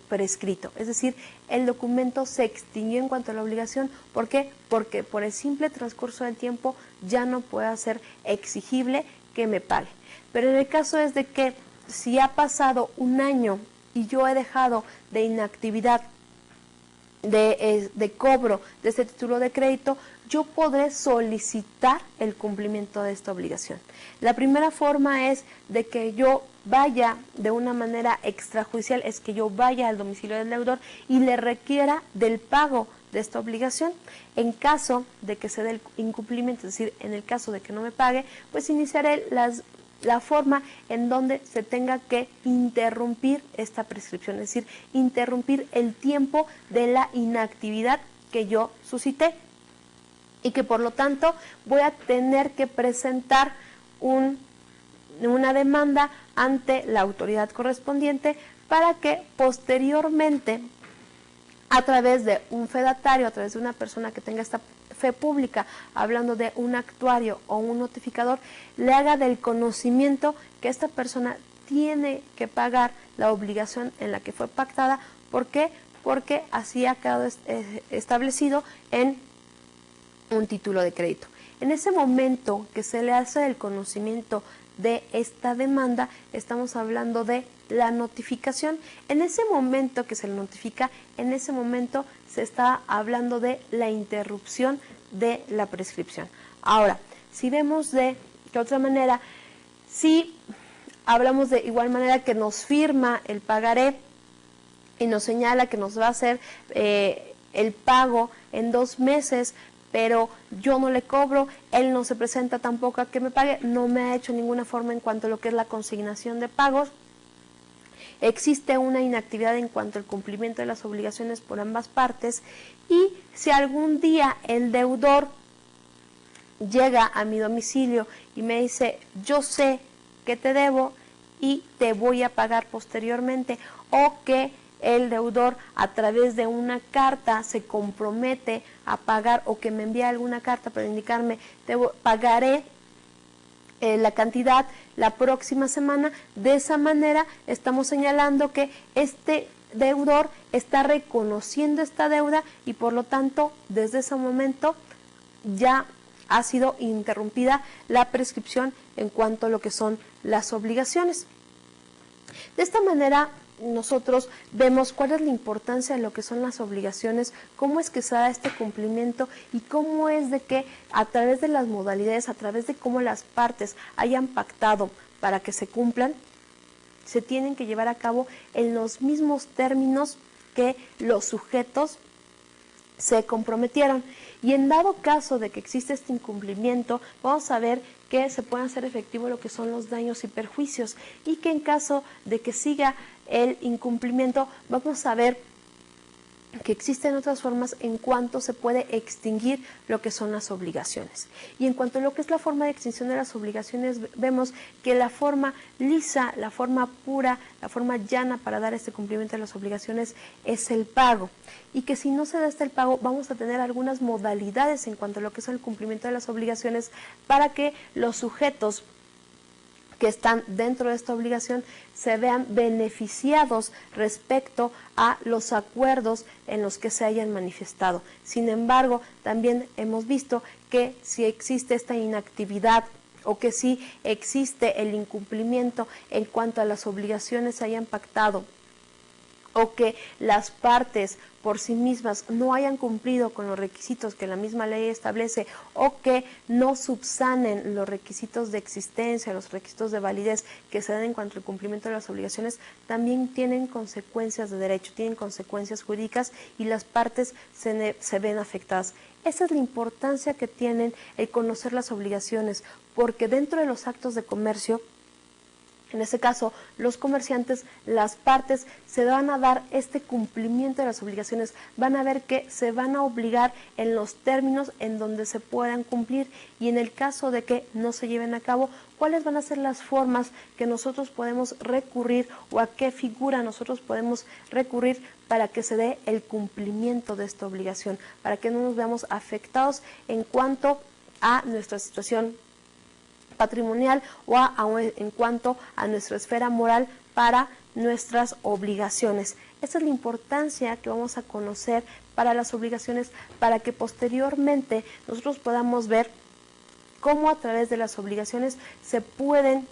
prescrito, es decir, el documento se extinguió en cuanto a la obligación. ¿Por qué? Porque por el simple transcurso del tiempo ya no puede ser exigible que me pague. Pero en el caso es de que si ha pasado un año y yo he dejado de inactividad de cobro de este título de crédito, yo podré solicitar el cumplimiento de esta obligación. La primera forma es de que yo vaya de una manera extrajudicial, es que yo vaya al domicilio del deudor y le requiera del pago de esta obligación. En caso de que se dé el incumplimiento, es decir, en el caso de que no me pague, pues iniciaré la forma en donde se tenga que interrumpir esta prescripción, es decir, interrumpir el tiempo de la inactividad que yo suscité y que por lo tanto voy a tener que presentar una demanda ante la autoridad correspondiente para que posteriormente a través de un fedatario, a través de una persona que tenga esta fe pública, hablando de un actuario o un notificador, le haga del conocimiento que esta persona tiene que pagar la obligación en la que fue pactada. ¿Por qué? Porque así ha quedado establecido en un título de crédito. En ese momento que se le hace el conocimiento de esta demanda, estamos hablando de la notificación. En ese momento que se le notifica, en ese momento se está hablando de la interrupción de la prescripción. Ahora, si vemos de otra manera, si hablamos de igual manera que nos firma el pagaré y nos señala que nos va a hacer el pago en 2 meses, pero yo no le cobro, él no se presenta tampoco a que me pague, no me ha hecho ninguna forma en cuanto a lo que es la consignación de pagos. Existe una inactividad en cuanto al cumplimiento de las obligaciones por ambas partes, y si algún día el deudor llega a mi domicilio y me dice, yo sé que te debo y te voy a pagar posteriormente, o que el deudor a través de una carta se compromete a pagar, o que me envía alguna carta para indicarme, te pagaré la cantidad la próxima semana. De esa manera estamos señalando que este deudor está reconociendo esta deuda y por lo tanto desde ese momento ya ha sido interrumpida la prescripción en cuanto a lo que son las obligaciones. De esta manera nosotros vemos cuál es la importancia de lo que son las obligaciones, cómo es que se da este cumplimiento y cómo es de que a través de las modalidades, a través de cómo las partes hayan pactado para que se cumplan, se tienen que llevar a cabo en los mismos términos que los sujetos se comprometieron. Y en dado caso de que existe este incumplimiento, vamos a ver que se pueden hacer efectivo lo que son los daños y perjuicios, y que en caso de que siga el incumplimiento, vamos a ver que existen otras formas en cuanto se puede extinguir lo que son las obligaciones. Y en cuanto a lo que es la forma de extinción de las obligaciones, vemos que la forma lisa, la forma pura, la forma llana para dar este cumplimiento de las obligaciones es el pago. Y que si no se da el pago, vamos a tener algunas modalidades en cuanto a lo que es el cumplimiento de las obligaciones para que los sujetos que están dentro de esta obligación se vean beneficiados respecto a los acuerdos en los que se hayan manifestado. Sin embargo, también hemos visto que si existe esta inactividad o que si existe el incumplimiento en cuanto a las obligaciones se hayan pactado, o que las partes por sí mismas no hayan cumplido con los requisitos que la misma ley establece, o que no subsanen los requisitos de existencia, los requisitos de validez que se dan en cuanto al cumplimiento de las obligaciones, también tienen consecuencias de derecho, tienen consecuencias jurídicas y las partes se ven afectadas. Esa es la importancia que tienen el conocer las obligaciones, porque dentro de los actos de comercio, en este caso, los comerciantes, las partes, se van a dar este cumplimiento de las obligaciones, van a ver que se van a obligar en los términos en donde se puedan cumplir, y en el caso de que no se lleven a cabo, cuáles van a ser las formas que nosotros podemos recurrir o a qué figura nosotros podemos recurrir para que se dé el cumplimiento de esta obligación, para que no nos veamos afectados en cuanto a nuestra situación patrimonial o en cuanto a nuestra esfera moral para nuestras obligaciones. Esa es la importancia que vamos a conocer para las obligaciones, para que posteriormente nosotros podamos ver cómo a través de las obligaciones se pueden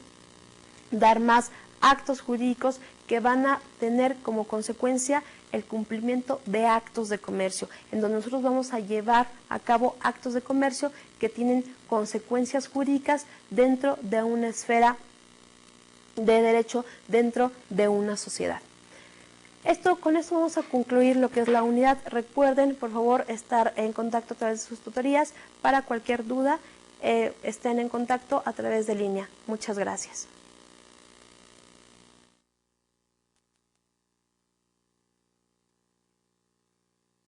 dar más actos jurídicos que van a tener como consecuencia el cumplimiento de actos de comercio, en donde nosotros vamos a llevar a cabo actos de comercio que tienen consecuencias jurídicas dentro de una esfera de derecho, dentro de una sociedad. Con esto vamos a concluir lo que es la unidad. Recuerden, por favor, estar en contacto a través de sus tutorías. Para cualquier duda, estén en contacto a través de línea. Muchas gracias.